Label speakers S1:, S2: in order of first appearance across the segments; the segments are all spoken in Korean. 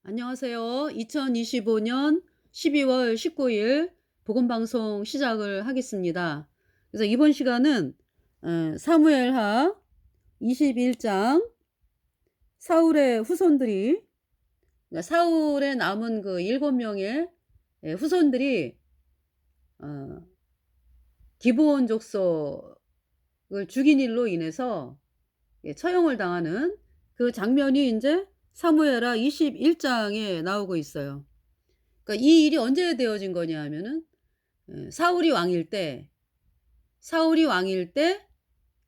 S1: 안녕하세요. 2025년 12월 19일 복음방송 시작을 하겠습니다. 그래서 이번 시간은 사무엘하 21장 사울의 후손들이, 그러니까 사울의 남은 그 7명의 후손들이 어, 기브온 족속을 죽인 일로 인해서 처형을 당하는 그 장면이 이제 사무엘하 21장에 나오고 있어요. 그러니까 이 일이 언제 되어진 거냐 하면은 사울이 왕일 때,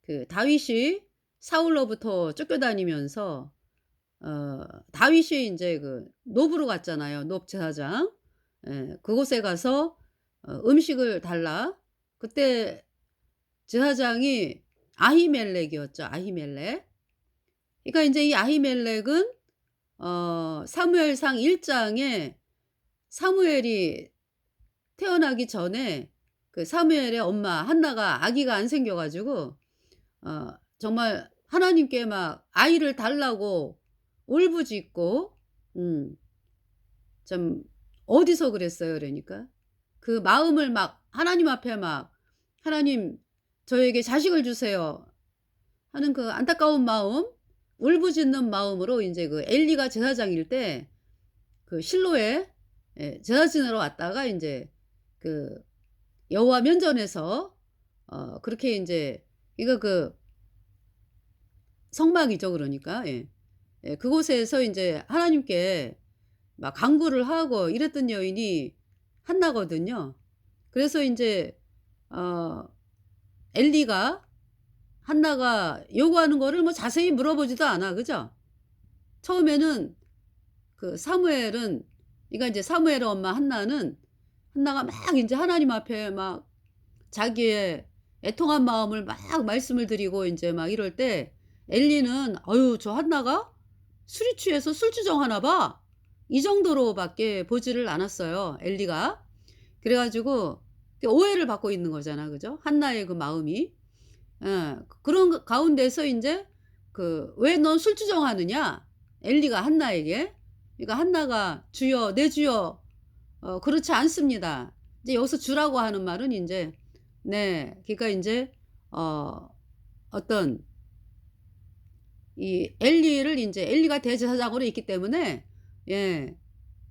S1: 그 다윗이 사울로부터 쫓겨다니면서 다윗이 인제 그 노브로 갔잖아요, 노브 제사장. 그곳에 가서 음식을 달라. 그때 제사장이 아히멜렉이었죠, 아히멜렉. 그러니까 인제 이 아히멜렉은 사무엘상 1 장에 사무엘이 태어나기 전에 그 사무엘의 엄마 한나가 아기가 안 생겨 가지고 정말 하나님께 막 아이를 달라고 울부짖고 음 좀 어디서 그랬어요 그러니까. 그 마음을 막 하나님 앞에 막 "하나님 저에게 자식을 주세요." 하는 그 안타까운 마음, 울부짖는 마음으로 인제 그 엘리가 제사장일 때 그 실로에 제사 지내러 왔다가 인제 그 여호와 면전에서 그렇게 인제 이거 그 성막이죠 그러니까. 그곳에서 인제 하나님께 막 간구를 하고 이랬던 여인이 한나거든요. 그래서 인제 어 엘리가 한나가 요구하는 거를 뭐 자세히 물어보지도 않아. 그죠? 처음에는 그 사무엘은, 그러니까 인제 사무엘의 엄마 한나는 한나가 막 인제 하나님 앞에 막 자기의 애통한 마음을 막 말씀을 드리고 인제 막 이럴 때 엘리는 '어유 저 한나가 술이 취해서 술주정하나 봐.' 이 정도로 밖에 보지를 않았어요 엘리가. 그래 가지고 오해를 받고 있는 거잖아. 그죠? 한나의 그 마음이. 그런 가운데서 인제 그 "왜 넌 술주정하느냐?" 엘리가 한나에게. 그러니까 한나가 "주여, 내 주여 그렇지 않습니다." 이제 여기서 주라고 하는 말은 인제 그러니까 인제 어 어떤 이 엘리를 인제 엘리가 대제사장으로 있기 때문에 예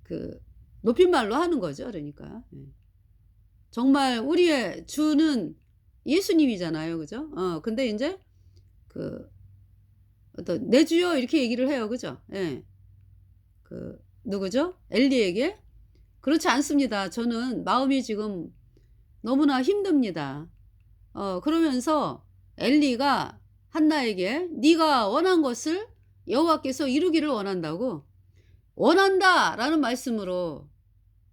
S1: 그 높임말로 하는 거죠 그러니까. 정말 우리의 주는 예수님이잖아요. 그죠? 근데 인제 그 어떤 "내 주여." 이렇게 얘기를 해요. 그죠? 그 누구죠? 엘리에게. "그렇지 않습니다. 저는 마음이 지금 너무나 힘듭니다." 그러면서 엘리가 한나에게 "네가 원한 것을 여호와께서 이루기를 원한다고." "원한다."라는 말씀으로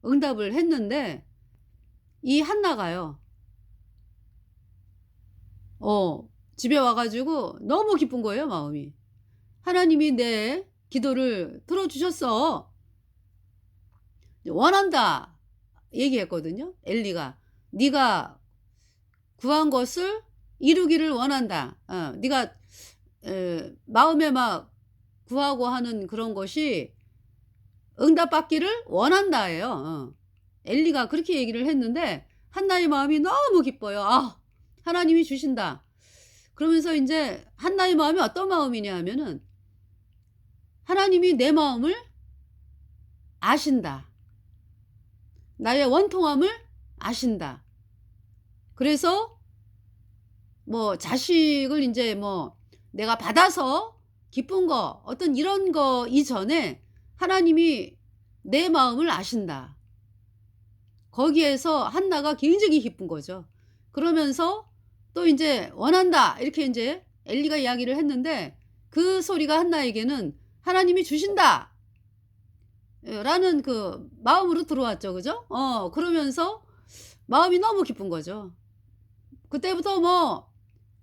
S1: 응답을 했는데 이 한나가요. 집에 와 가지고 너무 기쁜 거예요 마음이. "하나님이 내 기도를 들어 주셨어. 원한다." 얘기했거든요 엘리가. "네가 구한 것을 이루기를 원한다. 네가 마음에 막 구하고 하는 그런 것이 응답받기를 원한다."예요. 엘리가 그렇게 얘기를 했는데 한나의 마음이 너무 기뻐요. '아 하나님이 주신다.' 그러면서 인제 한나의 마음이 어떤 마음이냐 하면은 '하나님이 내 마음을 아신다. 나의 원통함을 아신다.' 그래서 뭐 자식을 인제 뭐 내가 받아서 기쁜 거 어떤 이런 거 이전에 하나님이 내 마음을 아신다. 거기에서 한나가 굉장히 기쁜 거죠. 그러면서 또 인제 "원한다." 이렇게 인제 엘리가 이야기를 했는데 그 소리가 한나에게는 '하나님이 주신다.' 라는 그 마음으로 들어왔죠. 그죠? 그러면서 마음이 너무 기쁜 거죠. 그때부터 뭐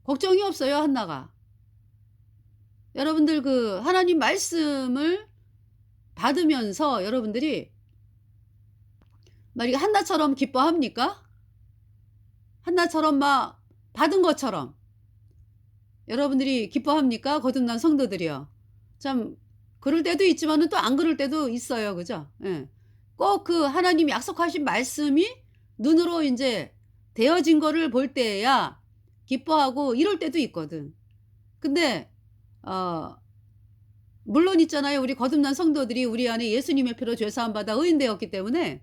S1: 걱정이 없어요 한나가. 여러분들 그 하나님 말씀을 받으면서 여러분들이 막 이렇게 한나처럼 기뻐합니까? 한나처럼 막 받은 것처럼 여러분들이 기뻐합니까? 거듭난 성도들이요. 참 그럴 때도 있지만은 또 안 그럴 때도 있어요. 그죠? 예. 꼭 그 하나님이 약속하신 말씀이 눈으로 인제 되어진 거를 볼 때에야 기뻐하고 이럴 때도 있거든. 근데 어 물론 있잖아요. 우리 거듭난 성도들이 우리 안에 예수님의 피로 죄 사함 받아 의인되었기 때문에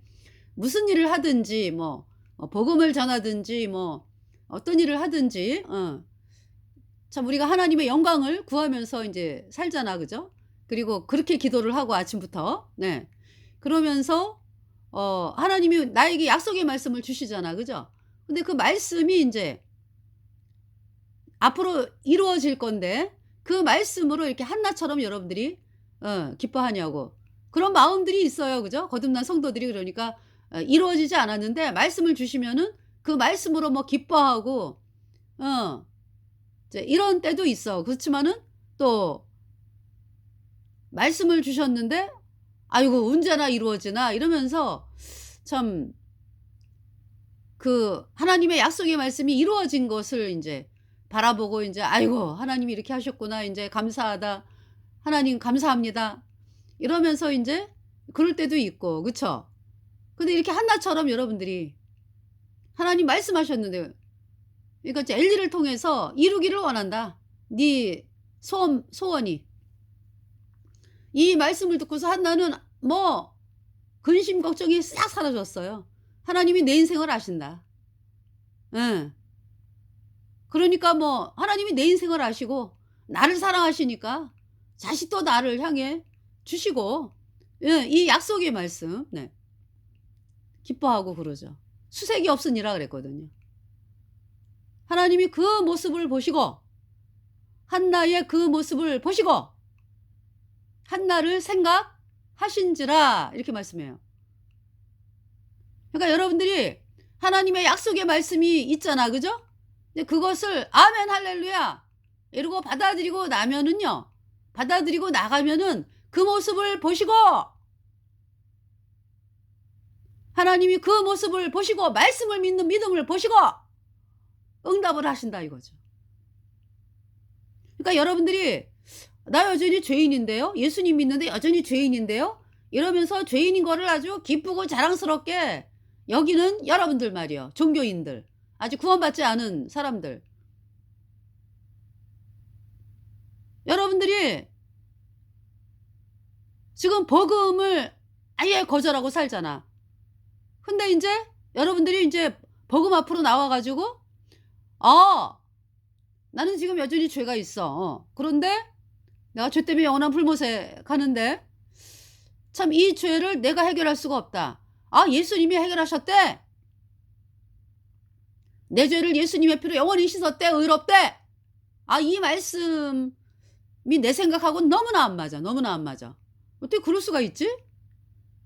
S1: 무슨 일을 하든지 뭐 복음을 전하든지 뭐 어떤 일을 하든지 참 우리가 하나님의 영광을 구하면서 인제 살잖아. 그죠? 그리고 그렇게 기도를 하고 아침부터. 네. 그러면서 하나님이 나에게 약속의 말씀을 주시잖아. 그죠? 근데 그 말씀이 인제 앞으로 이루어질 건데 그 말씀으로 이렇게 한나처럼 여러분들이 기뻐하냐고. 그런 마음들이 있어요. 그죠? 거듭난 성도들이 그러니까 이루어지지 않았는데 말씀을 주시면은 그 말씀으로 뭐 기뻐하고 어 이제 이런 때도 있어. 그렇지만은 또 말씀을 주셨는데 '아이고 언제나 이루어지나.' 이러면서 참 그 하나님의 약속의 말씀이 이루어진 것을 인제 바라보고 인제 '아이고 하나님이 이렇게 하셨구나. 인제 감사하다. 하나님 감사합니다.' 이러면서 인제 그럴 때도 있고 그쵸? 근데 이렇게 한나처럼 여러분들이 하나님 말씀하셨는데 그러니까 이제 엘리를 통해서 이루기를 원한다. 네 소원이. 이 말씀을 듣고서 한나는 뭐 근심 걱정이 싹 사라졌어요. 하나님이 내 인생을 아신다. 예. 그러니까 뭐 하나님이 내 인생을 아시고 나를 사랑하시니까 다시 또 나를 향해 주시고 이 약속의 말씀 기뻐하고 그러죠. 수색이 없으니라 그랬거든요. 하나님이 그 모습을 보시고 한나의 그 모습을 보시고 한나를 생각하신지라 이렇게 말씀해요. 그러니까 여러분들이 하나님의 약속의 말씀이 있잖아. 그죠? 근데 그것을 아멘 할렐루야 이러고 받아들이고 나면은요. 받아들이고 나가면은 그 모습을 보시고 하나님이 그 모습을 보시고 말씀을 믿는 믿음을 보시고 응답을 하신다 이거죠. 그러니까 여러분들이 '나 여전히 죄인인데요. 예수님 믿는데 여전히 죄인인데요.' 이러면서 죄인인 거를 아주 기쁘고 자랑스럽게 여기는 여러분들 말이요. 종교인들. 아직 구원받지 않은 사람들. 여러분들이 지금 복음을 아예 거절하고 살잖아. 근데 인제 여러분들이 인제 복음 앞으로 나와 가지고 "어 나는 지금 여전히 죄가 있어. 그런데 내가 죄 때문에 영원한 불못에 가는데 참 이 죄를 내가 해결할 수가 없다. 아 예수님이 해결하셨대. 내 죄를 예수님의 피로 영원히 씻었대. 의롭대." 아 이 말씀이 내 생각하고는 너무나 안 맞아. 너무나 안 맞아. 어떻게 그럴 수가 있지?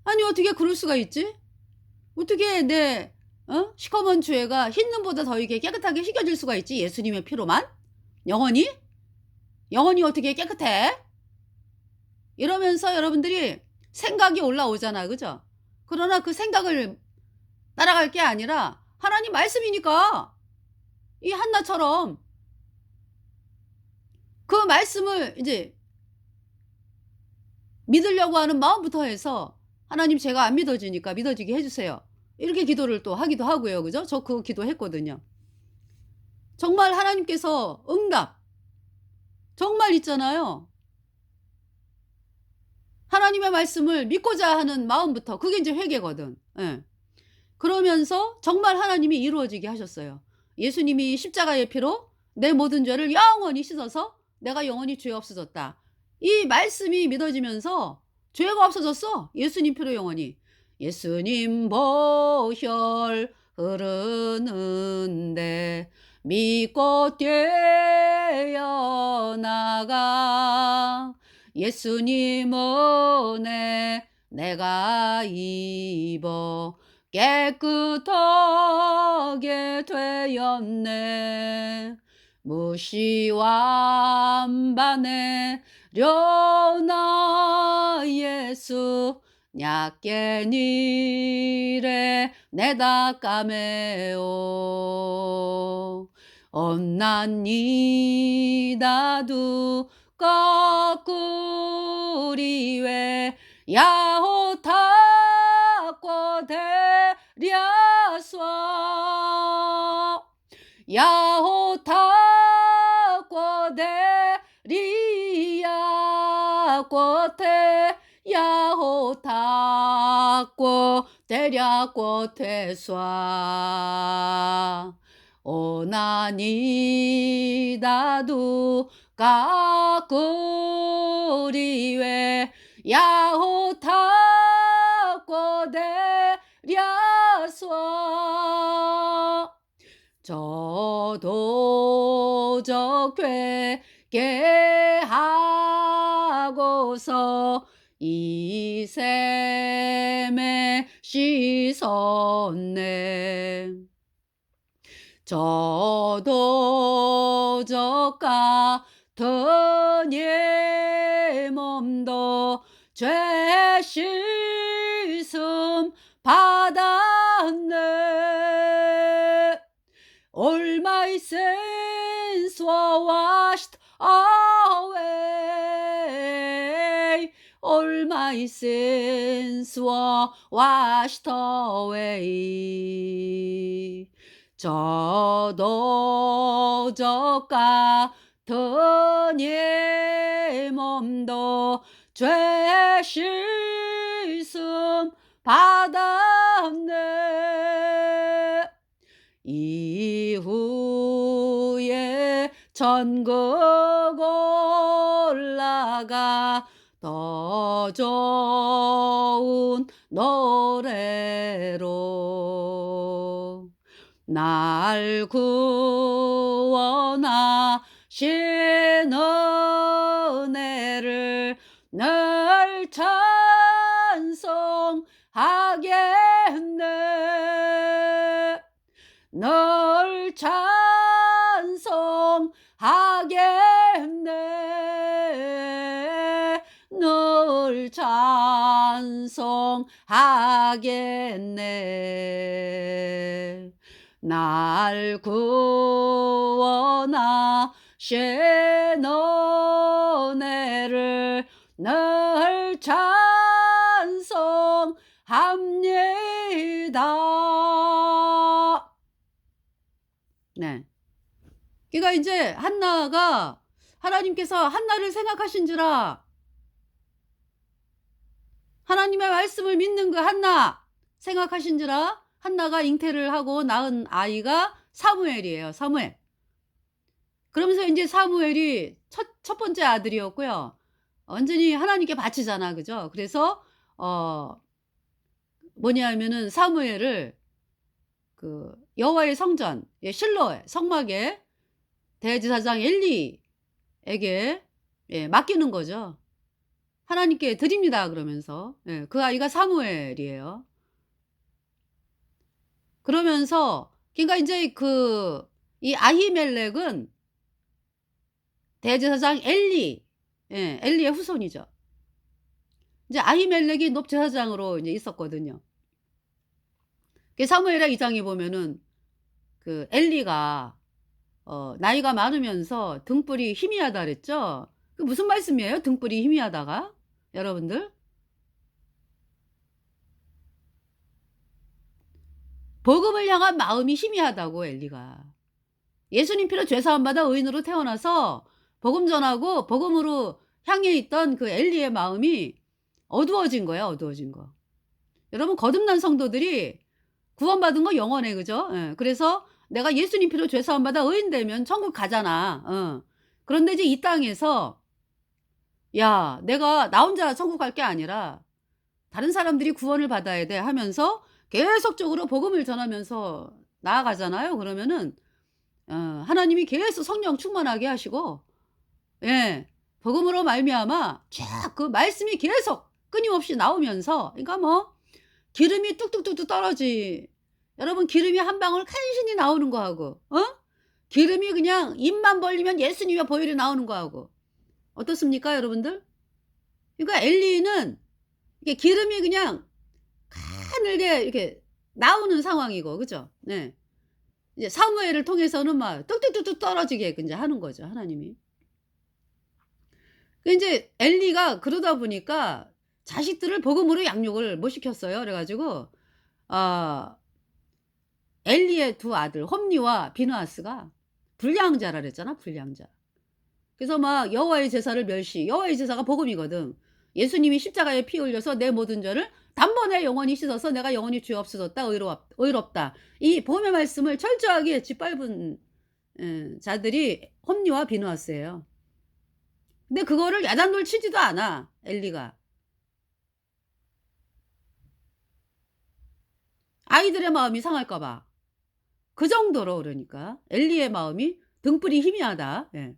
S1: 아니 어떻게 그럴 수가 있지? 어떻게 내 시커먼 죄가 흰 눈보다 더 이게 깨끗하게 씻겨질 수가 있지 예수님의 피로만? 영원히? 영원히 어떻게 깨끗해? 이러면서 여러분들이 생각이 올라오잖아. 그죠? 그러나 그 생각을 따라갈 게 아니라 하나님 말씀이니까 이 한나처럼 그 말씀을 이제 믿으려고 하는 마음부터 해서 "하나님 제가 안 믿어지니까 믿어지게 해 주세요." 이렇게 기도를 또 하기도 하고요. 그죠? 저 그거 기도했거든요. 정말 하나님께서 응답 정말 있잖아요. 하나님의 말씀을 믿고자 하는 마음부터 그게 인제 회개거든. 예. 그러면서 정말 하나님이 이루어지게 하셨어요. 예수님이 십자가의 피로 내 모든 죄를 영원히 씻어서 내가 영원히 죄 없어졌다. 이 말씀이 믿어지면서 죄가 없어졌어. 예수님 피로 영원히. 예수님 보혈 흐르는데 믿고 뛰어나가 예수님 은혜 내가 입어 깨끗하게 되었네. 무시완반에 려나 예수 냐깬 이래 내다 까매오. 엄난니 나도 거꾸리웨 야호타꼬 데랴소 야호타꼬 데리야꼬테 야호타꼬 데랴꼬테쏴 오나니다두 까꾸리웨 야호타꼬 데랴소 저도적괴 깨하고서 이샘에 씻었네 저도적 같은 예 몸도 죄 씻음 받았네 All my sins were washed away. All my sins were washed away. 저도적 같은 예 몸도 죄 씻음 받았네. 이후에 천국 올라가 더 좋은 노래로 날 구원하신 은혜를 늘 찬송하겠네 널 찬송하겠네 널 찬송하겠네 날 구원하신 은혜를 늘 찬송합니다. 네. 그러니까 이제 한나가 하나님께서 한나를 생각하신지라 하나님의 말씀을 믿는 그 한나 생각하신지라 한나가 잉태를 하고 낳은 아이가 사무엘이에요. 사무엘. 그러면서 이제 사무엘이 첫 번째 아들이었고요. 완전히 하나님께 바치잖아. 그죠? 그래서 뭐냐면은 사무엘을 그 여호와의 성전 실로에 성막에 대제사장 엘리에게 맡기는 거죠. 하나님께 드립니다 그러면서 그 아이가 사무엘이에요. 그러면서 그러니까 이제 이 아히멜렉은 대제사장 엘리의 후손이죠. 이제 아히멜렉이 높제사장으로 이제 있었거든요. 사무엘하 2장에 보면은 그 엘리가 나이가 많으면서 등불이 희미하다 그랬죠. 그 무슨 말씀이에요? 등불이 희미하다가 여러분들 복음을 향한 마음이 희미하다고 엘리가 예수님 피로 죄사함 받아 의인으로 태어나서 복음 전하고 복음으로 향해 있던 그 엘리의 마음이 어두워진 거예요. 어두워진 거. 여러분 거듭난 성도들이 구원받은 거 영원해 그죠? 그래서 내가 예수님 피로 죄사함 받아 의인 되면 천국 가잖아. 그런데 이제 이 땅에서 야 내가 나 혼자 천국 갈 게 아니라 다른 사람들이 구원을 받아야 돼 하면서 계속적으로 복음을 전하면서 나아가잖아요. 그러면은 하나님이 계속 성령 충만하게 하시고 복음으로 말미암아 쫙 그 말씀이 계속 끊임없이 나오면서 그러니까 뭐 기름이 뚝뚝뚝뚝 떨어지 여러분 기름이 한 방울 간신히 나오는 거하고 기름이 그냥 입만 벌리면 예수님의 보혈이 나오는 거하고 어떻습니까 여러분들? 그러니까 엘리는 이게 기름이 그냥 가늘게 이렇게 나오는 상황이고 그죠? 네. 이제 사무엘을 통해서는 막 뚝뚝뚝뚝 떨어지게 이제 하는 거죠 하나님이. 그 인제 엘리가 그러다 보니까 자식들을 복음으로 양육을 못 시켰어요. 그래 가지고 아 엘리의 두 아들 홈리와 비느하스가 불량자라 그랬잖아, 불량자. 그래서 막 여호와의 제사를 멸시, 여호와의 제사가 복음이거든. 예수님이 십자가에 피 흘려서 내 모든 죄를 단번에 영원히 씻어서 내가 영원히 죄 없어졌다. 의롭다. 이 복음의 말씀을 철저하게 짓밟은 자들이 홈리와 비느하스예요. 근데 그거를 야단돌 치지도 않아 엘리가. 아이들의 마음이 상할까 봐. 그 정도로 그러니까 엘리의 마음이 등불이 희미하다. 예.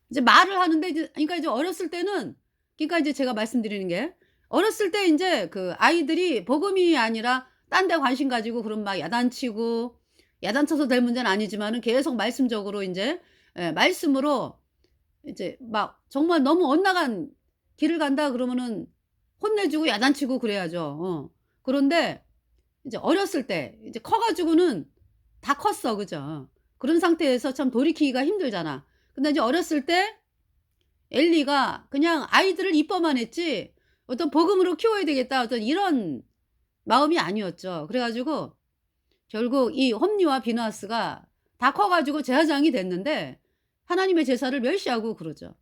S1: 이제 말을 하는데 이제 그러니까 이제 어렸을 때는 그러니까 이제 제가 말씀드리는 게 어렸을 때 인제 그 아이들이 복음이 아니라 딴 데 관심 가지고 그럼 막 야단치고 야단쳐서 될 문제는 아니지만은 계속 말씀적으로 인제 말씀으로 이제 막 정말 너무 엇나간 길을 간다 그러면은 혼내주고 야단치고 그래야죠. 그런데 이제 어렸을 때 이제 커 가지고는 다 컸어. 그죠? 그런 상태에서 참 돌이키기가 힘들잖아. 근데 이제 어렸을 때 엘리가 그냥 아이들을 이뻐만 했지 어떤 '복음으로 키워야 되겠다.' 어떤 이런 마음이 아니었죠. 그래 가지고 결국 이 홈리와 비느하스가 다 커 가지고 제사장이 됐는데 하나님의 제사를 멸시하고 그러죠.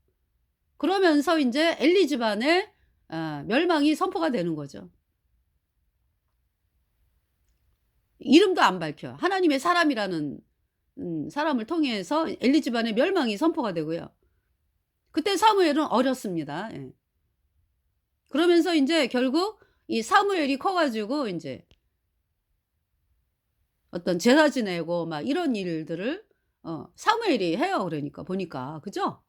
S1: 그러면서 인제 엘리 집안의 멸망이 선포가 되는 거죠. 이름도 안 밝혀. 하나님의 사람이라는 사람을 통해서 엘리 집안의 멸망이 선포가 되고요. 그때 사무엘은 어렸습니다. 예. 그러면서 인제 결국 이 사무엘이 커 가지고 인제 어떤 제사 지내고 막 이런 일들을 사무엘이 해요 그러니까 보니까. 그죠?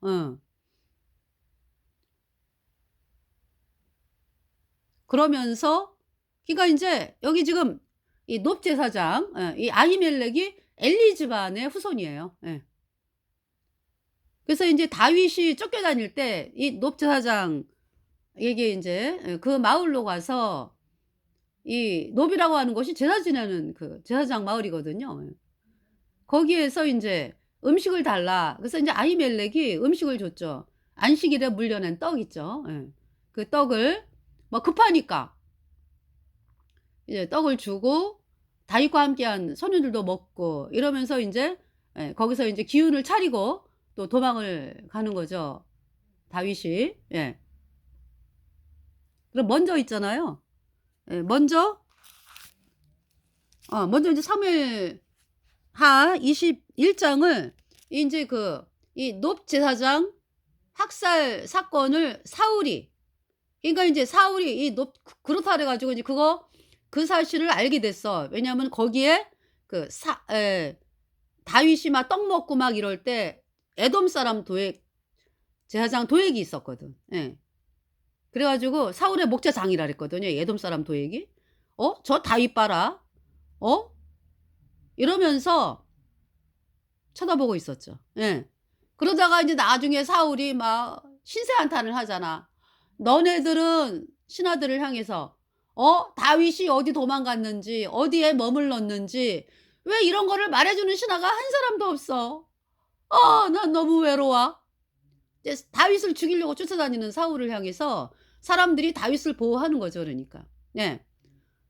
S1: 그러면서 그러니까 인제 여기 지금 이 놉 제사장 이 아히멜렉이 엘리 집안의 후손이에요. 예. 그래서 인제 다윗이 쫓겨다닐 때 이 놉 제사장에게 인제 그 마을로 가서 이 놉이라고 하는 곳이 제사 지내는 그 제사장 마을이거든요. 예. 거기에서 인제 "음식을 달라." 그래서 인제 아히멜렉이 음식을 줬죠. 안식일에 물려낸 떡 있죠. 예. 그 떡을 뭐 급하니까 이제 떡을 주고 다윗과 함께한 소년들도 먹고 이러면서 인제 거기서 인제 기운을 차리고 또 도망을 가는 거죠, 다윗이. 예. 그럼 먼저 있잖아요. 예 먼저 이제 사무엘하 21 장을 인제 그 이 놉 제사장 학살 사건을 사울이 그러니까 인제 사울이 이 놉 그렇다 그래 가지고 이제 그 사실을 알게 됐어. 왜냐하면 거기에 그 다윗이 막 떡 먹고 막 이럴 때 에돔 사람 도액 제사장 도액이 있었거든. 예. 그래 가지고 사울의 목자장이라 그랬거든요, 에돔 사람 도액이. 저 다윗 봐라.' 어?' 이러면서 쳐다보고 있었죠. 예. 그러다가 인제 나중에 사울이 막 신세한탄을 하잖아. "너네들은" 신하들을 향해서 다윗이 어디 도망갔는지 어디에 머물렀는지 왜 이런 거를 말해 주는 신하가 한 사람도 없어. 난 너무 외로워." 이제 다윗을 죽이려고 쫓아다니는 사울을 향해서 사람들이 다윗을 보호하는 거죠 그러니까. 예.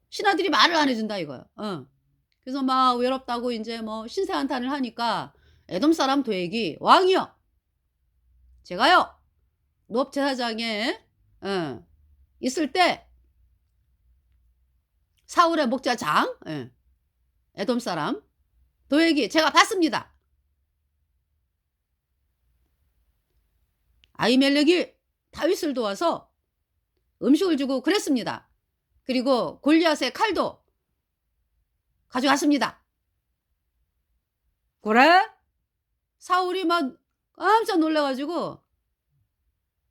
S1: 신하들이 말을 안 해 준다 이거야. 그래서 막 외롭다고 인제 뭐 신세한탄을 하니까 에돔 사람 도액이 "왕이여 제가요 놉 제사장에 예 있을 때 사울의 목자장 에돔 사람 도액이 제가 봤습니다. 아히멜렉이 다윗을 도와서 음식을 주고 그랬습니다. 그리고 골리앗의 칼도 가져갔습니다." "그래?" 사울이 막 깜짝 놀라 가지고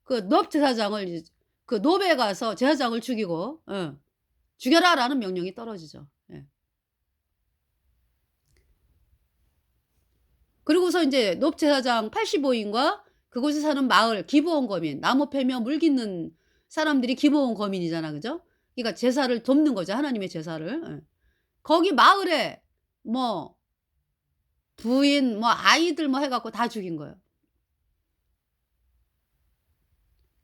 S1: 그 놉 제사장을 이제 그 놉에 가서 제사장을 죽이고 "죽여라."라는 명령이 떨어지죠. 예. 그리고서 인제 놉 제사장 85 인과 그곳에 사는 마을 기브온 거민 나무 패며 물 깃는 사람들이 기브온 거민이잖아. 그죠? 그러니까 제사를 돕는 거죠, 하나님의 제사를. 예. 거기 마을에 뭐 부인 뭐 아이들 뭐 해 갖고 다 죽인 거예요.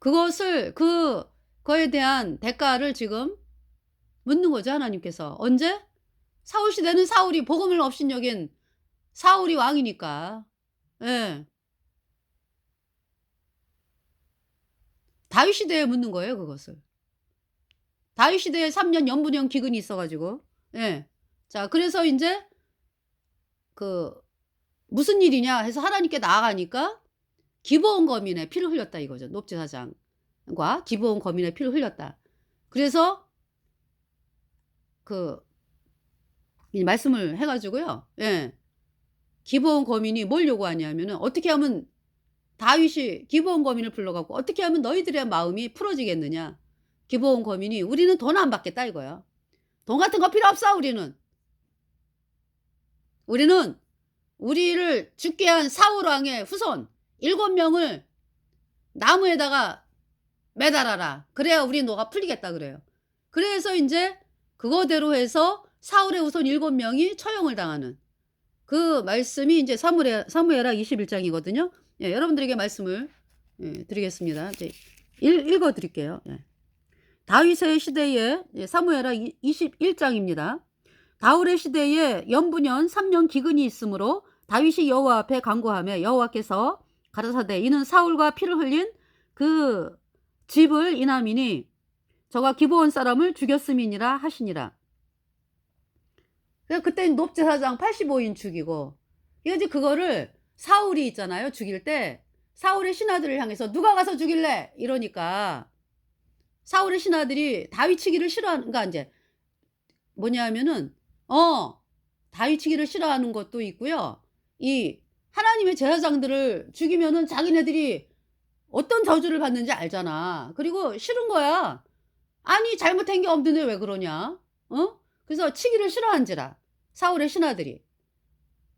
S1: 그거에 대한 대가를 지금 묻는 거죠, 하나님께서. 언제? 사울 시대는 사울이 복음을 업신여긴 사울이 왕이니까. 예. 다윗 시대에 묻는 거예요, 그것을. 다윗 시대에 3년 연분형 기근이 있어 가지고. 예. 자, 그래서 인제 그 무슨 일이냐 해서 하나님께 나아가니까 기브온 거민의 피를 흘렸다 이거죠. 높제사장과 기브온 거민의 피를 흘렸다. 그래서 그 이 말씀을 해 가지고요. 예. 기브온 거민이 뭘 요구하냐면은 어떻게 하면 다윗이 기브온 거민을 불러 갖고 "어떻게 하면 너희들의 마음이 풀어지겠느냐." 기브온 거민이 "우리는 돈 안 받겠다." 이거야. "돈 같은 거 필요 없어 우리는. 우리는 우리를 죽게 한 사울 왕의 후손 7명을 나무에다가 매달아라. 그래야 우리 노가 풀리겠다." 그래요. 그래서 인제 그거대로 해서 사울의 후손 7명이 처형을 당하는 그 말씀이 인제 사무엘하 21 장이거든요. 예, 여러분들에게 말씀을 드리겠습니다. 이제 읽어 드릴게요. 예. 다윗의 시대에 사무엘하 21 장입니다. 다윗의 시대에 연분년 3년 기근이 있으므로 다윗이 여호와 앞에 간구하며 여호와께서 가라사대 이는 사울과 피를 흘린 그 집을 인함이니 저가 기브온 사람을 죽였음이니라 하시니라. 그때 높제사장 85인 죽이고 이제 그거를 사울이 있잖아요. 죽일 때 사울의 신하들을 향해서 "누가 가서 죽일래?" 이러니까 사울의 신하들이 다윗치기를 싫어하는 그러니까 인제 뭐냐 하면은 다윗치기를 싫어하는 것도 있고요. 이 하나님의 제사장들을 죽이면은 자기네들이 어떤 저주를 받는지 알잖아. 그리고 싫은 거야. 아니 잘못한 게 없는데 왜 그러냐? 어? 그래서 치기를 싫어한지라 사울의 신하들이.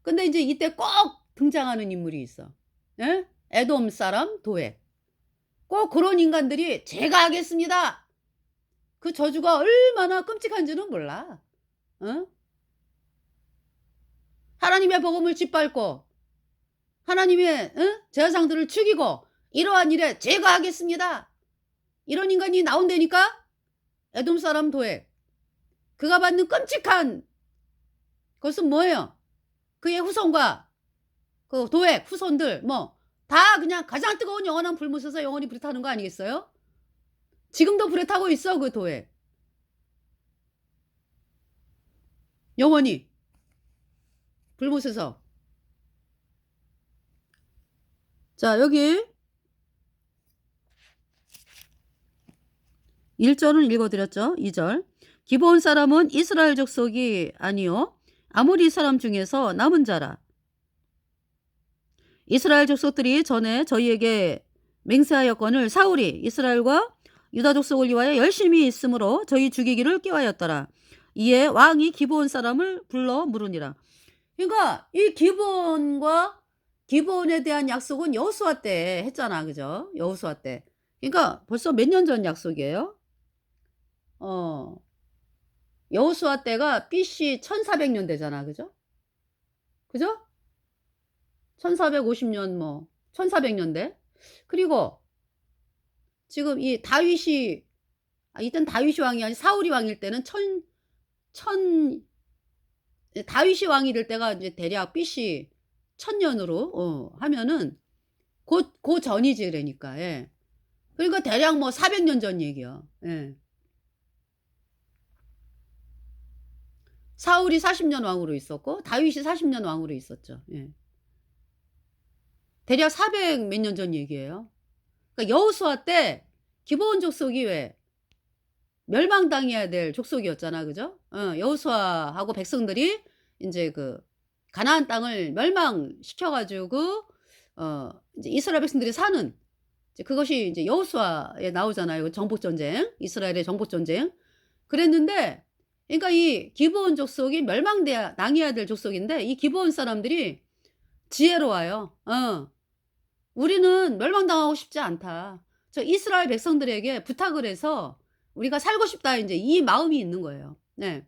S1: 근데 인제 이때 꼭 등장하는 인물이 있어. 예? 에돔 사람 도액. 꼭 그런 인간들이 "제가 하겠습니다." 그 저주가 얼마나 끔찍한지는 몰라. 어? 하나님의 복음을 짓밟고 하나님의 제사장들을 죽이고 "이러한 일에 제가 하겠습니다." 이런 인간이 나온다니까. 에돔 사람 도액. 그가 받는 끔찍한 것은 뭐예요? 그의 후손과 그 도액 후손들 뭐 다 그냥 가장 뜨거운 영원한 불못에서 영원히 불에 타는 거 아니겠어요? 지금도 불에 타고 있어 그 도액. 영원히 불못에서. 자, 여기 1절을 읽어 드렸죠. 2절. 기브온 사람은 이스라엘 족속이 아니요 아모리 사람 중에서 남은 자라. 이스라엘 족속들이 전에 저희에게 맹세하였거늘 사울이 이스라엘과 유다 족속을 위하여 열심히 있으므로 저희 죽이기를 꾀하였더라. 이에 왕이 기브온 사람을 불러 물으니라. 그러니까 이 기브온에 대한 약속은 여호수아 때 했잖아. 그죠? 여호수아 때. 그러니까 벌써 몇 년 전 약속이에요. 여호수아 때가 BC 1400년 되잖아. 그죠? 그죠? 1450년 뭐 1400년대. 그리고 지금 이 다윗이 이땐 다윗이 왕이 아니 사울이 왕일 때는 천 다윗이 왕이 될 때가 이제 대략 BC 1000년으로 하면은 고 전이지 그러니까. 예. 그러니까 대략 뭐 400년 전 얘기야. 예. 사울이 40년 왕으로 있었고 다윗이 40년 왕으로 있었죠. 예. 대략 400 몇 년 전 얘기예요. 그러니까 여호수아 때 기브온 족속이 왜 멸망당해야 될 족속이었잖아. 그죠? 여호수아하고 백성들이 인제 그 가나안 땅을 멸망시켜 가지고 인제 이스라엘 백성들이 사는 이제 그것이 이제 여호수아에 나오잖아요. 그 정복 전쟁. 이스라엘의 정복 전쟁. 그랬는데 그러니까 이 기브온 족속이 당해야 될 족속인데 이 기브온 사람들이 지혜로워요. "우리는 멸망당하고 싶지 않다. 저 이스라엘 백성들에게 부탁을 해서 우리가 살고 싶다." 인제 이 마음이 있는 거예요. 네.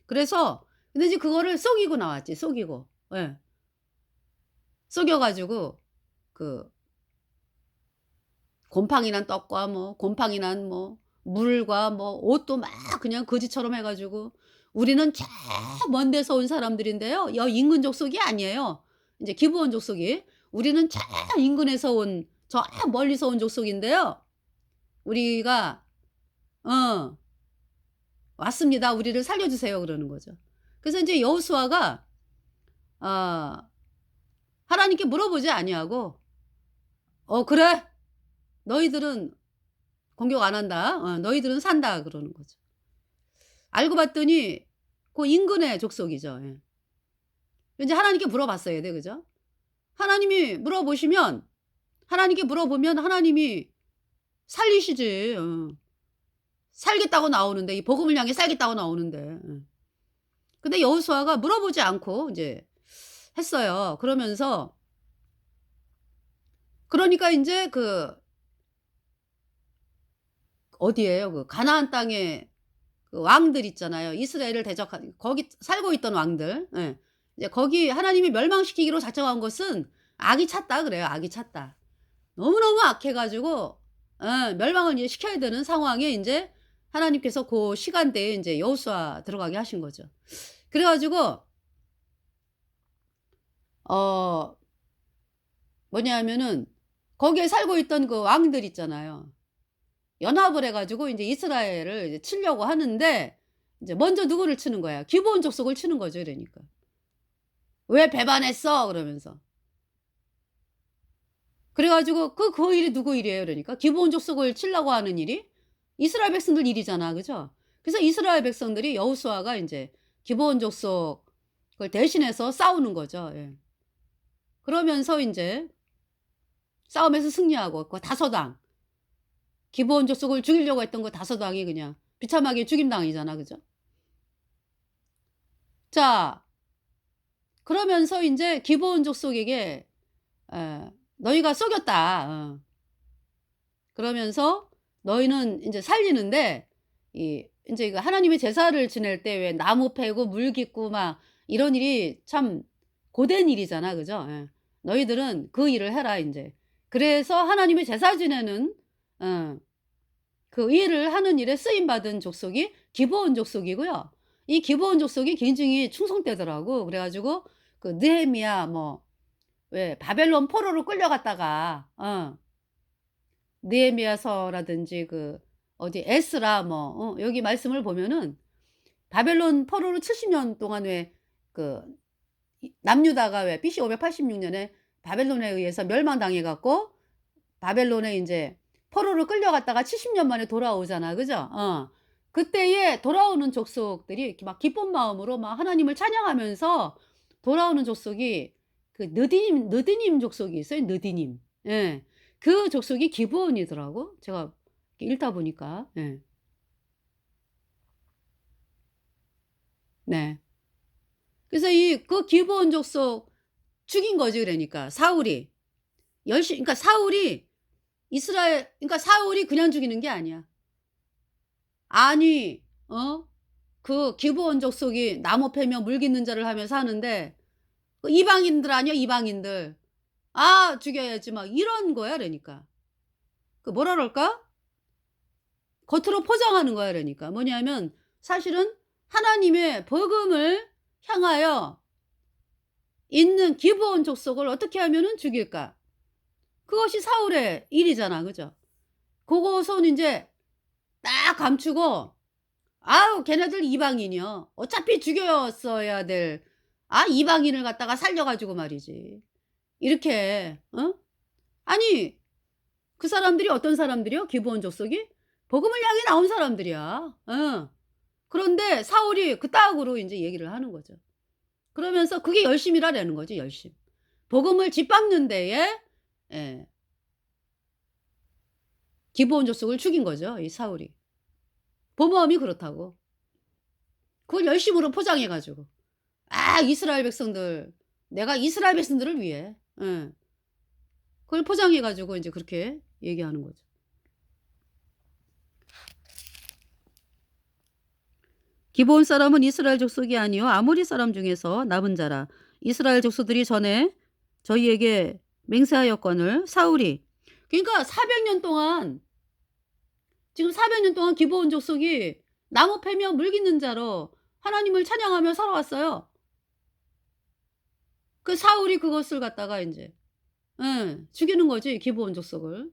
S1: 그래서 근데 이제 그거를 속이고 나왔지, 속이고. 예. 속여 가지고 그 곰팡이 난 떡과 뭐 곰팡이 난 뭐 물과 뭐 옷도 막 그냥 거지처럼 해 가지고 우리는 저 먼 데서 온 사람들인데요. 여 인근 족속이 아니에요. 인제 기브온 족속이. 우리는 저 인근에서 온 저 멀리서 온 족속인데요. 우리가 어 "왔습니다. 우리를 살려 주세요." 그러는 거죠. 그래서 인제 여호수아가 아 하나님께 물어보지 아니하고 "어 그래. 너희들은 공격 안 한다. 너희들은 산다." 그러는 거죠. 알고 봤더니 그 인근의 족속이죠. 예. 인제 하나님께 물어봤어야 돼. 그죠? 하나님이 물어보시면 하나님께 물어보면 하나님이 살리시지. 살겠다고 나오는데 이 복음을 향해 살겠다고 나오는데. 근데 여호수아가 물어보지 않고 인제 했어요. 그러면서 그러니까 인제 그 어디예요? 그 가나안 땅에 그 왕들 있잖아요. 이스라엘을 대적한 거기 살고 있던 왕들. 예. 이제 거기 하나님이 멸망시키기로 작정한 것은 악이 찼다 그래요. 악이 찼다. 너무너무 악해 가지고 멸망을 이제 시켜야 되는 상황에 인제 하나님께서 고 시간대에 인제 여호수아 들어가게 하신 거죠. 그래 가지고 어 뭐냐면은 거기에 살고 있던 그 왕들 있잖아요. 연합을 해 가지고 인제 이스라엘을 이제 치려고 하는데 이제 먼저 누구를 치는 거야? 기브온 족속을 치는 거죠 이러니까. "왜 배반했어?" 그러면서. 그래 가지고 그 일이 누구 일이에요 그러니까? 기브온 족속을 치려고 하는 일이 이스라엘 백성들 일이잖아. 그죠? 그래서 이스라엘 백성들이 여호수아가 인제 기브온 족속을 대신해서 싸우는 거죠. 예. 그러면서 인제 싸움에서 승리하고 그 다소당 기브온 족속을 죽이려고 했던 그 다소당이 그냥 비참하게 죽임당이잖아. 그죠? 자 그러면서 인제 기브온 족속에게 "너희가 속였다." 그러면서 "너희는 인제 살리는데 이 인제 그 하나님의 제사를 지낼 때 왜 나무 패고 물 깃고 막 이런 일이 참 고된 일이잖아. 그죠? 예. 너희들은 그 일을 해라 인제." 그래서 하나님의 제사 지내는 어 그 일을 하는 일에 쓰임 받은 족속이 기브온 족속이고요. 이 기브온 족속이 굉장히 충성되더라고. 그래 가지고 그 느헤미야 뭐 왜 바벨론 포로로 끌려갔다가 느헤미야서라든지 그 어디 에스라 뭐 여기 말씀을 보면은 바벨론 포로로 70년 동안 왜 그 남유다가 왜 BC 586 년에 바벨론에 의해서 멸망당해 갖고 바벨론에 인제 포로로 끌려갔다가 70년 만에 돌아오잖아. 그죠? 그때에 돌아오는 족속들이 이렇게 막 기쁜 마음으로 막 하나님을 찬양하면서 돌아오는 족속이 그 느디님 족속이 있어요, 느디님. 예. 그 족속이 기브온이더라고. 제가 이렇게 읽다 보니까. 예. 네. 그래서 이 그 기브온 족속 죽인 거지 그러니까 사울이. 열심 그러니까 사울이 이스라엘 그러니까 사울이 그냥 죽이는 게 아니야. 아니 그 기브온 족속이 나무 패며 물 깃는 자를 하면서 하는데 그 이방인들 아니야 이방인들. "아 죽여야지." 막 이런 거야 그러니까. 그 뭐라 그럴까? 겉으로 포장하는 거야 그러니까. 뭐냐면 사실은 하나님의 복음을 향하여 있는 기브온 족속을 어떻게 하면은 죽일까? 그것이 사울의 일이잖아. 그죠? 그것은 인제 딱 감추고 "아우 걔네들 이방인이여. 어차피 죽였어야 될 이방인을 갖다가 살려 가지고 말이지." 이렇게 아니 그 사람들이 어떤 사람들이요? 기브온 족속이? 복음을 향해 나온 사람들이야. 그런데 사울이 그따구로 인제 얘기를 하는 거죠. 그러면서 그게 열심이라라는 거죠, 열심. 복음을 짓밟는 데에 예 기브온 족속을 죽인 거죠, 이 사울이. 보모함이 그렇다고. 그걸 열심으로 포장해 가지고. 이스라엘 백성들 내가 이스라엘 백성들을 위해 그걸 포장해 가지고 인제 그렇게 얘기하는 거죠. 기브온 사람은 이스라엘 족속이 아니요 아모리 사람 중에서 남은 자라. 이스라엘 족속들이 전에 저희에게 맹세하였거늘 사울이 그러니까 400년 동안 지금 400년 동안 기브온 족속이 나무 패며 물 깃는 자로 하나님을 찬양하며 살아왔어요. 그 사울이 그것을 갖다가 인제 죽이는 거지 기브온 족속을.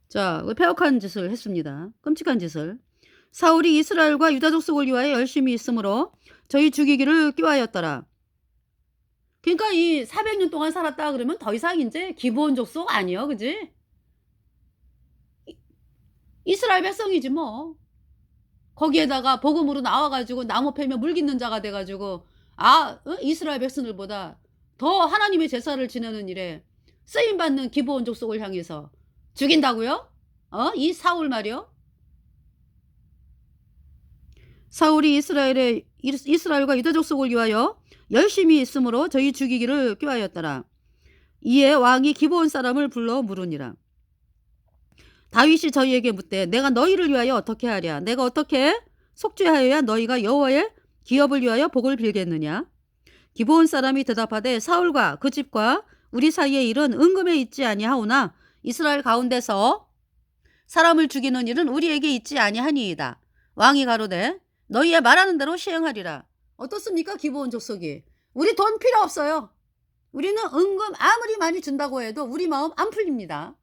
S1: 자 그 패역한 짓을 했습니다. 끔찍한 짓을. 사울이 이스라엘과 유다 족속을 위하여 열심히 있으므로 저희 죽이기를 꾀하였더라. 그러니까 이 400년 동안 살았다 그러면 더 이상 인제 기브온 족속 아니요. 그지? 이스라엘 백성이지 뭐. 거기에다가 복음으로 나와 가지고 나무 패며 물 깃는 자가 돼 가지고 이스라엘 백성들보다 더 하나님의 제사를 지내는 일에 쓰임 받는 기브온 족속을 향해서 죽인다고요? 이 사울 말이요? 사울이 이스라엘과 유다 족속을 위하여 열심히 있으므로 저희 죽이기를 꾀하였더라. 이에 왕이 기브온 사람을 불러 물으니라. 다윗이 저희에게 묻되 내가 너희를 위하여 어떻게 하랴? 내가 어떻게 속죄하여야 너희가 여호와의 기업을 위하여 복을 빌겠느냐? 기브온 사람이 대답하되 사울과 그 집과 우리 사이의 일은 은금에 있지 아니하오나 이스라엘 가운데서 사람을 죽이는 일은 우리에게 있지 아니하니이다. 왕이 가로되 너희의 말하는 대로 시행하리라. 어떻습니까? 기브온 족속이. 우리 돈 필요 없어요. 우리는 은금 아무리 많이 준다고 해도 우리 마음 안 풀립니다.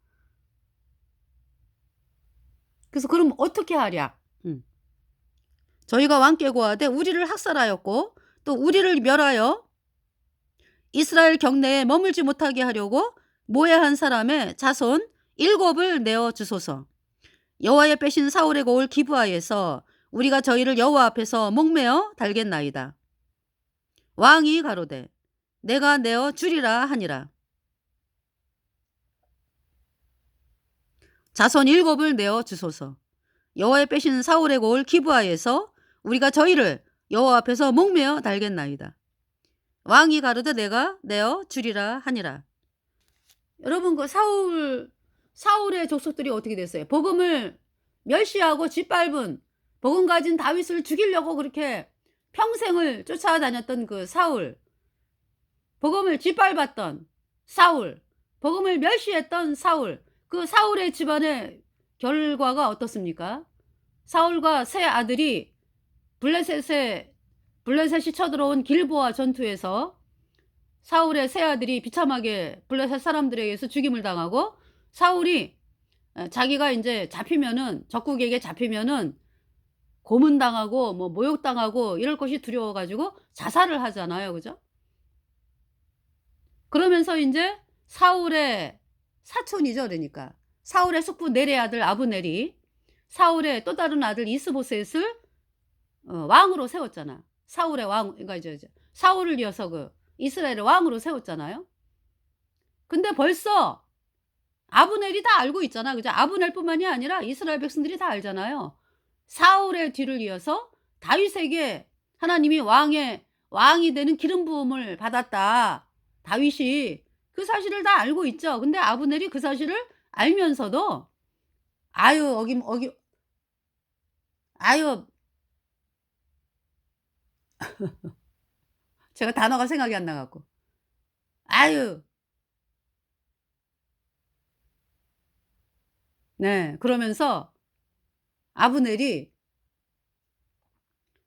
S1: 그래서 그럼 어떻게 하랴? 저희가 왕께 고하되 우리를 학살하였고 또 우리를 멸하여 이스라엘 경내에 머물지 못하게 하려고 모해한 사람의 자손 7을 내어 주소서. 여호와의 빼신 사울의 고을 기브아에서 우리가 저희를 여호와 앞에서 목매어 달겠나이다. 왕이 가로되 내가 내어 주리라 하니라. 자손 7을 내어 주소서. 여호와의 빼신 사울의 고을 기브아에서 우리가 저희를 여호와 앞에서 목매어 달겠나이다. 왕이 가로되 내가 내어 주리라 하니라. 여러분 그 사울의 족속들이 어떻게 됐어요? 복음을 멸시하고 짓밟은 복음 가진 다윗을 죽이려고 그렇게 평생을 쫓아다녔던 그 사울, 복음을 짓밟았던 사울, 복음을 멸시했던 사울, 그 사울의 집안의 결과가 어떻습니까? 사울과 세 아들이 블레셋이 쳐들어온 길보아 전투에서 사울의 세 아들이 비참하게 블레셋 사람들에 의해서 죽임을 당하고 사울이 자기가 이제 적국에게 잡히면은 고문당하고 뭐 모욕당하고 이럴 것이 두려워가지고 자살을 하잖아요. 그죠? 그러면서 이제 사울의 사촌이죠. 그러니까 사울의 숙부 넬의 아들 아브넬이 사울의 또 다른 아들 이스보셋을 왕으로 세웠잖아. 사울의 왕, 그러니까 이제 사울을 이어서 그 이스라엘의 왕으로 세웠잖아요. 근데 벌써 아브넬이 다 알고 있잖아. 그죠? 아브넬뿐만이 아니라 이스라엘 백성들이 다 알잖아요. 사울의 뒤를 이어서 다윗에게 하나님이 왕이 되는 기름 부음을 받았다. 다윗이 그 사실을 다 알고 있죠. 근데 아브넬이 그 사실을 알면서도 아유 제가 단어가 생각이 안 나갖고 아유 네 그러면서 아브넬이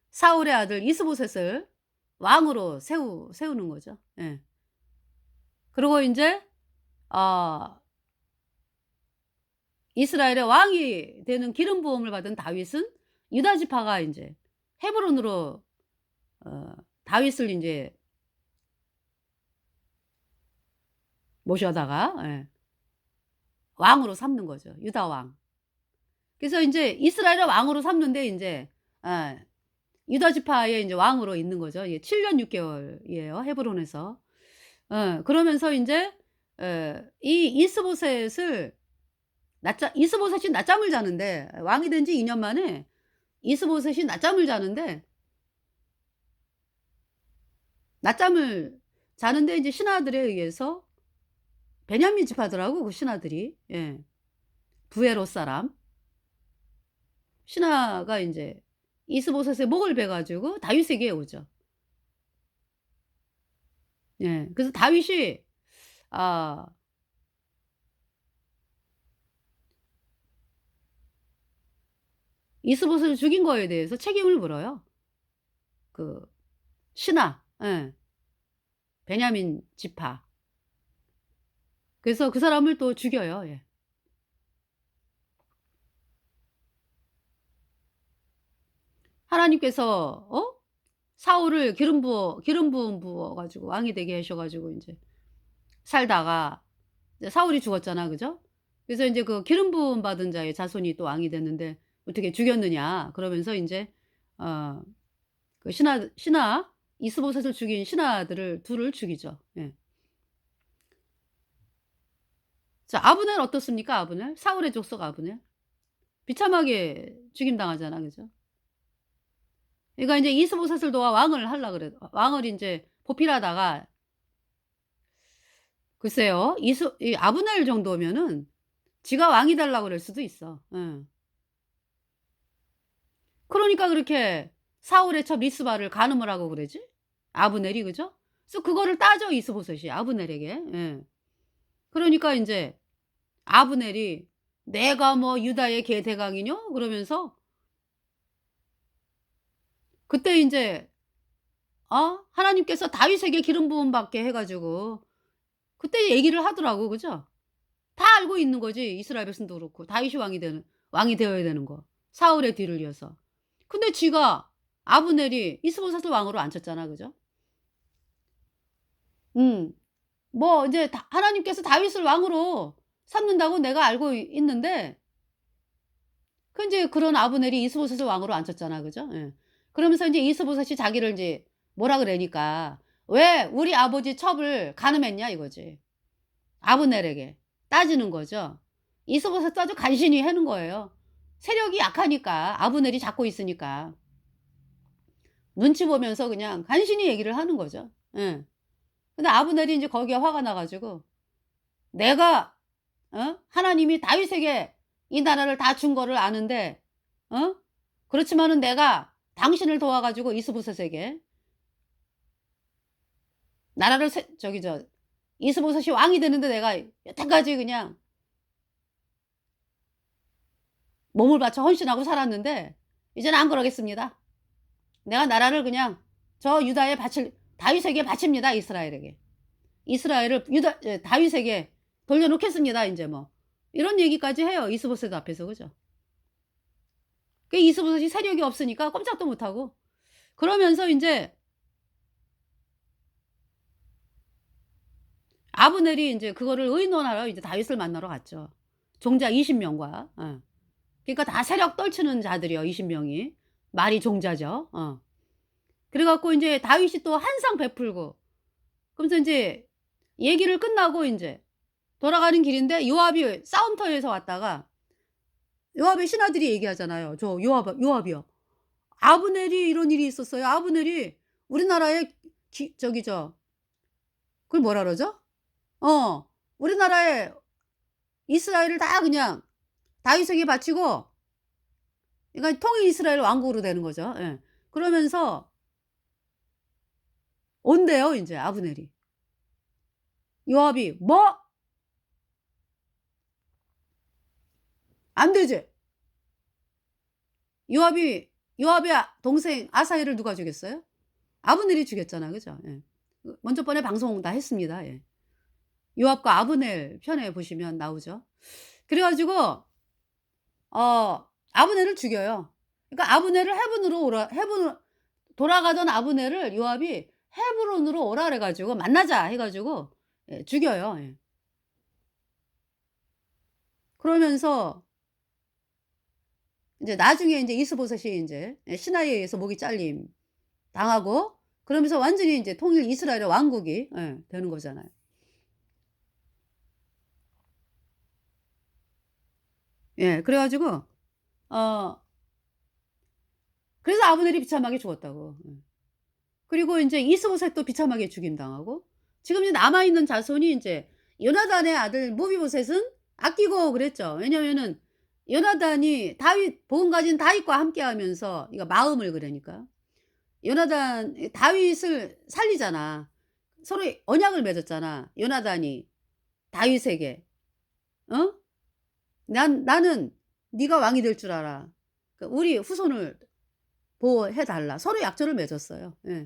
S1: 사울의 아들 이스보셋을 왕으로 세우는 거죠. 예. 그리고 이제 이스라엘의 왕이 되는 기름 부음을 받은 다윗은 유다 지파가 이제 헤브론으로 다윗을 이제 모셔다가 왕으로 삼는 거죠. 유다 왕. 그래서 이제 이스라엘의 왕으로 삼는데 이제 유다 지파의 이제 왕으로 있는 거죠. 7년 6개월이에요. 헤브론에서. 그러면서 이제 이 이스보셋이 낮잠을 자는데 왕이 된 지 2년 만에 이스보셋이 낮잠을 자는데 이제 신하들에 의해서 베냐민 지파더라고 그 신하들이 부에롯 사람 신하가 이제 이스보셋의 목을 베가지고 다윗에게 오죠. 예. 그래서 다윗이 아 이스보셋을 죽인 거에 대해서 책임을 물어요. 그 신하, 예. 베냐민 지파. 그래서 그 사람을 또 죽여요. 예. 하나님께서 사울을 기름 부음 부어 가지고 왕이 되게 하셔 가지고 인제 살다가 이제 사울이 죽었잖아. 그죠? 그래서 인제 그 기름 부음 받은 자의 자손이 또 왕이 됐는데 "어떻게 죽였느냐." 그러면서 인제 어 그 신하 이스보셋을 죽인 신하들을 둘을 죽이죠. 예. 자, 아브넬 어떻습니까? 아브넬? 사울의 족속 아브넬. 비참하게 죽임당하잖아. 그죠? 그러니까 인제 이스보셋을 도와 왕을 하려 그래 왕을 인제 보필하다가 글쎄요. 이 아브넬 정도면은 지가 왕이 되려고 그럴 수도 있어. 예. 그러니까 그렇게 사울의 첩 리스바를 간음을 하고 그러지? 아브넬이 그죠? 그래서 그거를 따져 이스보셋이 아브넬에게. 예. 그러니까 인제 아브넬이 "내가 뭐 유다의 계대강이뇨?" 그러면서 그때 인제 하나님께서 다윗에게 기름 부음 받게 해 가지고 그때 얘기를 하더라고. 그죠? 다 알고 있는 거지. 이스라엘 백성도 그렇고. 다윗이 왕이 되어야 되는 거. 사울의 뒤를 이어서. 근데 지가 아브넬이 이스보셋을 왕으로 앉혔잖아. 그죠? 음. 뭐 인제 다 하나님께서 다윗을 왕으로 삼는다고 내가 알고 있는데 그 인제 그런 아브넬이 이스보셋을 왕으로 앉혔잖아. 그죠? 예. 그러면서 인제 이스보셋이 자기를 인제 뭐라 그러니까 "왜 우리 아버지 첩을 간음했냐." 이거지. 아브넬에게 따지는 거죠. 이스보셋도 아주 간신히 하는 거예요. 세력이 약하니까 아브넬이 잡고 있으니까. 눈치 보면서 그냥 간신히 얘기를 하는 거죠. 예. 근데 아브넬이 인제 거기에 화가 나 가지고 "내가 하나님이 다윗에게 이 나라를 다 준 거를 아는데 어 그렇지만은 내가 당신을 도와 가지고 이스보셋에게 나라를 세 저기 저 이스보셋이 왕이 되는데 내가 여태까지 그냥 몸을 바쳐 헌신하고 살았는데 이제는 안 그러겠습니다. 내가 나라를 그냥 저 유다에 바칠 다윗에게 바칩니다, 이스라엘에게. 이스라엘을 다윗에게 돌려놓겠습니다 인제 뭐. 이런 얘기까지 해요, 이스보셋 앞에서. 그죠? 그 이스보셋이 세력이 없으니까 꼼짝도 못 하고 그러면서 인제 아브넬이 인제 그거를 의논하러 이제 다윗을 만나러 갔죠. 종자 20 명과. 그러니까 다 세력 떨치는 자들이요, 20 명이. 말이 종자죠. 그래 갖고 인제 다윗이 또 한상 베풀고 그러면서 인제 얘기를 끝나고 인제 돌아가는 길인데 요압이 싸움터에서 왔다가 요압의 신하들이 얘기하잖아요. 요압이요. "아브넬이 이런 일이 있었어요. 아브넬이 우리나라에 저기 그걸 뭐라 그러죠? 우리나라에 이스라엘을 다 그냥 다윗에게 바치고 그러니까 통일 이스라엘 왕국으로 되는 거죠." 예. 그러면서 온대요 인제 아브넬이. 요압이 "뭐? 안 되지." 요압의 동생 아사헬을 누가 죽였어요? 아브넬이 죽였잖아. 그죠? 예. 먼저 번에 방송 다 했습니다. 예. 요압과 아브넬 편에 보시면 나오죠. 그래 가지고 아브넬을 죽여요. 그러니까 아브넬을 헤브론으로 돌아가던 아브넬을 요압이 헤브론으로 오라 그래 가지고 만나자 해 가지고 예 죽여요. 예. 그러면서 인제 나중에 인제 이스보셋이 인제 신하에 의해서 목이 잘림 당하고 그러면서 완전히 인제 통일 이스라엘의 왕국이 되는 거잖아요. 예. 그래 가지고 어 그래서 아브넬이 비참하게 죽었다고. 예. 그리고 인제 이스보셋도 비참하게 죽임당하고 지금 이제 남아 있는 자손이 인제 요나단의 아들 무비보셋은 아끼고 그랬죠. 왜냐면은 요나단이 복음 가진 다윗과 함께하면서 이거 마음을 그러니까. 다윗을 살리잖아. 서로 언약을 맺었잖아. 요나단이 다윗에게. 어? 나는 네가 왕이 될 줄 알아. 그러니까 우리 후손을 보호해 달라. 서로 약조를 맺었어요. 예.